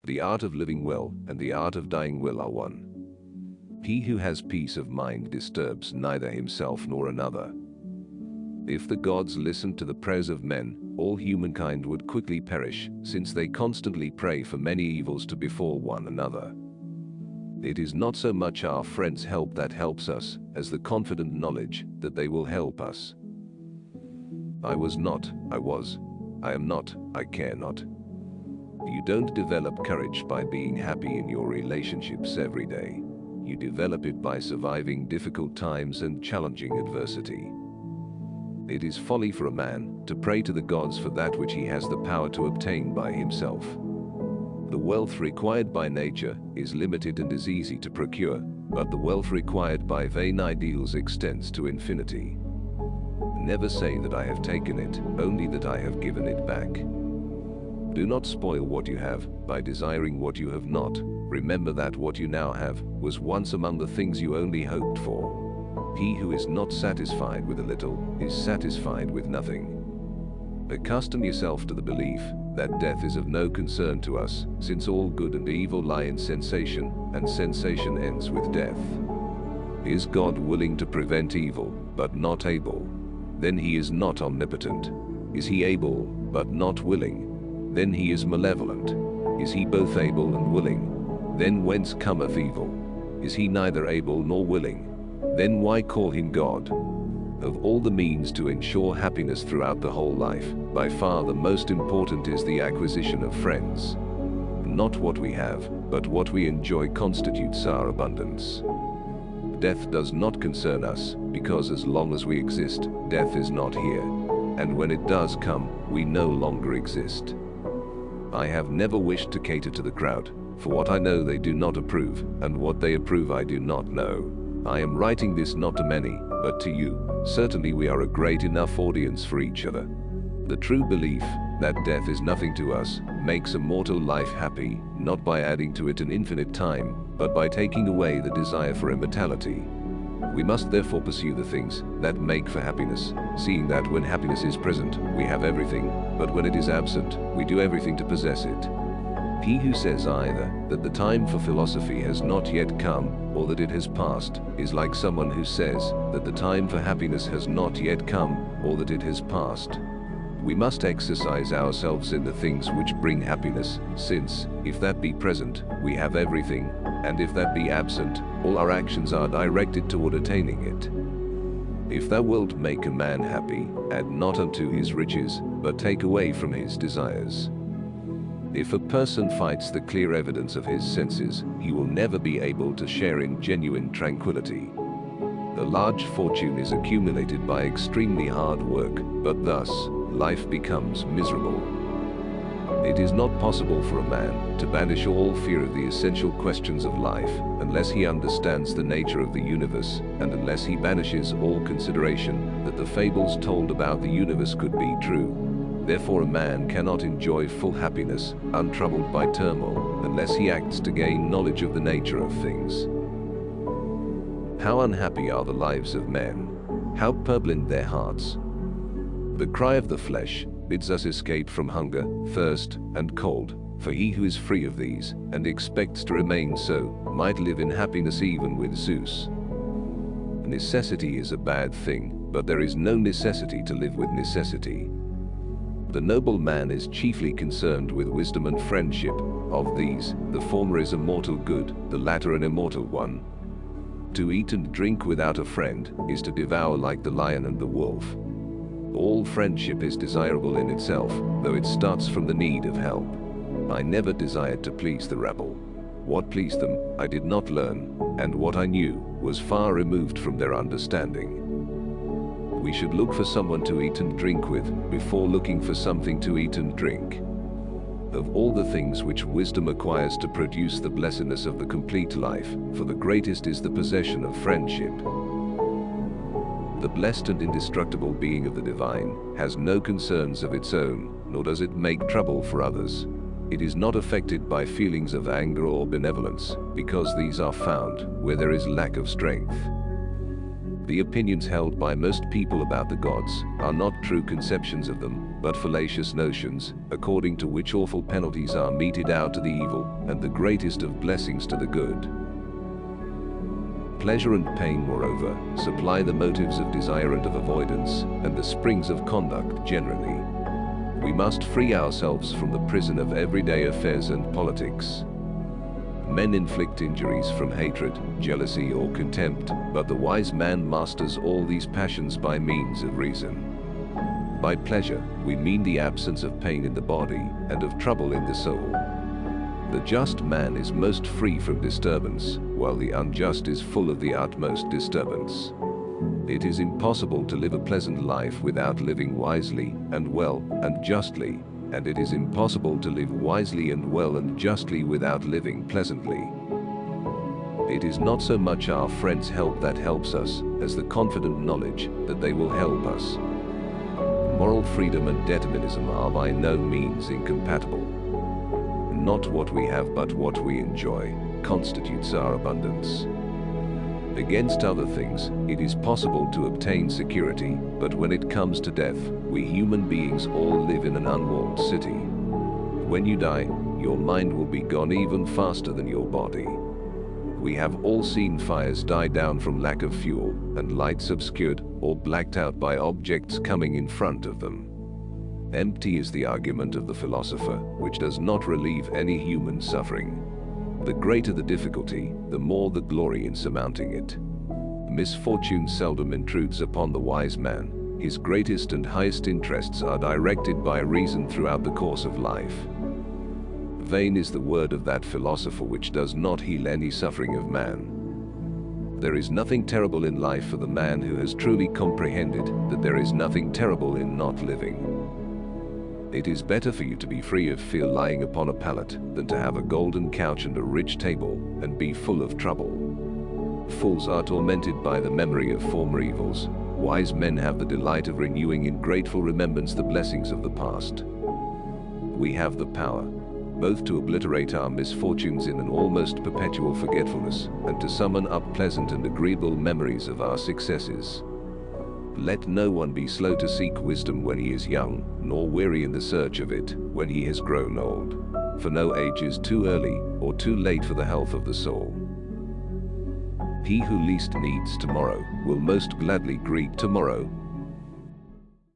The art of living well and the art of dying well are one. He who has peace of mind disturbs neither himself nor another. If the gods listened to the prayers of men, all humankind would quickly perish, since they constantly pray for many evils to befall one another. It is not so much our friends' help that helps us, as the confident knowledge that they will help us. I was not, I was. I am not, I care not. You don't develop courage by being happy in your relationships every day. You develop it by surviving difficult times and challenging adversity. It is folly for a man to pray to the gods for that which he has the power to obtain by himself. The wealth required by nature is limited and is easy to procure, but the wealth required by vain ideals extends to infinity. Never say that I have taken it, only that I have given it back. Do not spoil what you have by desiring what you have not. Remember that what you now have was once among the things you only hoped for. He who is not satisfied with a little is satisfied with nothing. Accustom yourself to the belief that death is of no concern to us, since all good and evil lie in sensation, and sensation ends with death. Is God willing to prevent evil, but not able? Then he is not omnipotent. Is he able, but not willing? Then he is malevolent. Is he both able and willing? Then whence cometh evil? Is he neither able nor willing? Then why call him God? Of all the means to ensure happiness throughout the whole life, by far the most important is the acquisition of friends. Not what we have, but what we enjoy constitutes our abundance. Death does not concern us, because as long as we exist, death is not here. And when it does come, we no longer exist. I have never wished to cater to the crowd, for what I know they do not approve, and what they approve I do not know. I am writing this not to many, but to you. Certainly we are a great enough audience for each other. The true belief that death is nothing to us makes a mortal life happy, not by adding to it an infinite time, but by taking away the desire for immortality. We must therefore pursue the things that make for happiness, seeing that when happiness is present, we have everything, but when it is absent, we do everything to possess it. He who says either that the time for philosophy has not yet come, or that it has passed, is like someone who says that the time for happiness has not yet come, or that it has passed. We must exercise ourselves in the things which bring happiness, since, if that be present, we have everything, and if that be absent, all our actions are directed toward attaining it. If thou wilt make a man happy, add not unto his riches, but take away from his desires. If a person fights the clear evidence of his senses, he will never be able to share in genuine tranquility. A large fortune is accumulated by extremely hard work, but thus, life becomes miserable. It is not possible for a man to banish all fear of the essential questions of life, unless he understands the nature of the universe, and unless he banishes all consideration that the fables told about the universe could be true. Therefore a man cannot enjoy full happiness, untroubled by turmoil, unless he acts to gain knowledge of the nature of things. How unhappy are the lives of men! How purblind their hearts! The cry of the flesh bids us escape from hunger, thirst, and cold, for he who is free of these, and expects to remain so, might live in happiness even with Zeus. Necessity is a bad thing, but there is no necessity to live with necessity. The noble man is chiefly concerned with wisdom and friendship. Of these, the former is a mortal good, the latter an immortal one. To eat and drink without a friend is to devour like the lion and the wolf. All friendship is desirable in itself, though it starts from the need of help. I never desired to please the rabble. What pleased them, I did not learn, and what I knew was far removed from their understanding. We should look for someone to eat and drink with, before looking for something to eat and drink. Of all the things which wisdom acquires to produce the blessedness of the complete life, for the greatest is the possession of friendship. The blessed and indestructible being of the divine has no concerns of its own, nor does it make trouble for others. It is not affected by feelings of anger or benevolence, because these are found where there is lack of strength. The opinions held by most people about the gods are not true conceptions of them, but fallacious notions, according to which awful penalties are meted out to the evil, and the greatest of blessings to the good. Pleasure and pain, moreover, supply the motives of desire and of avoidance, and the springs of conduct generally. We must free ourselves from the prison of everyday affairs and politics. Men inflict injuries from hatred, jealousy, or contempt, but the wise man masters all these passions by means of reason. By pleasure, we mean the absence of pain in the body and of trouble in the soul. The just man is most free from disturbance, while the unjust is full of the utmost disturbance. It is impossible to live a pleasant life without living wisely and well and justly, and it is impossible to live wisely and well and justly without living pleasantly. It is not so much our friends' help that helps us, as the confident knowledge that they will help us. Moral freedom and determinism are by no means incompatible. Not what we have but what we enjoy constitutes our abundance. Against other things, it is possible to obtain security, but when it comes to death, we human beings all live in an unwalled city. When you die, your mind will be gone even faster than your body. We have all seen fires die down from lack of fuel, and lights obscured or blacked out by objects coming in front of them. Empty is the argument of the philosopher, which does not relieve any human suffering. The greater the difficulty, the more the glory in surmounting it. Misfortune seldom intrudes upon the wise man. His greatest and highest interests are directed by reason throughout the course of life. Vain is the word of that philosopher which does not heal any suffering of man. There is nothing terrible in life for the man who has truly comprehended that there is nothing terrible in not living. It is better for you to be free of fear lying upon a pallet than to have a golden couch and a rich table and be full of trouble. Fools are tormented by the memory of former evils. Wise men have the delight of renewing in grateful remembrance the blessings of the past. We have the power both to obliterate our misfortunes in an almost perpetual forgetfulness and to summon up pleasant and agreeable memories of our successes. Let no one be slow to seek wisdom when he is young, nor weary in the search of it when he has grown old. For no age is too early or too late for the health of the soul. He who least needs tomorrow will most gladly greet tomorrow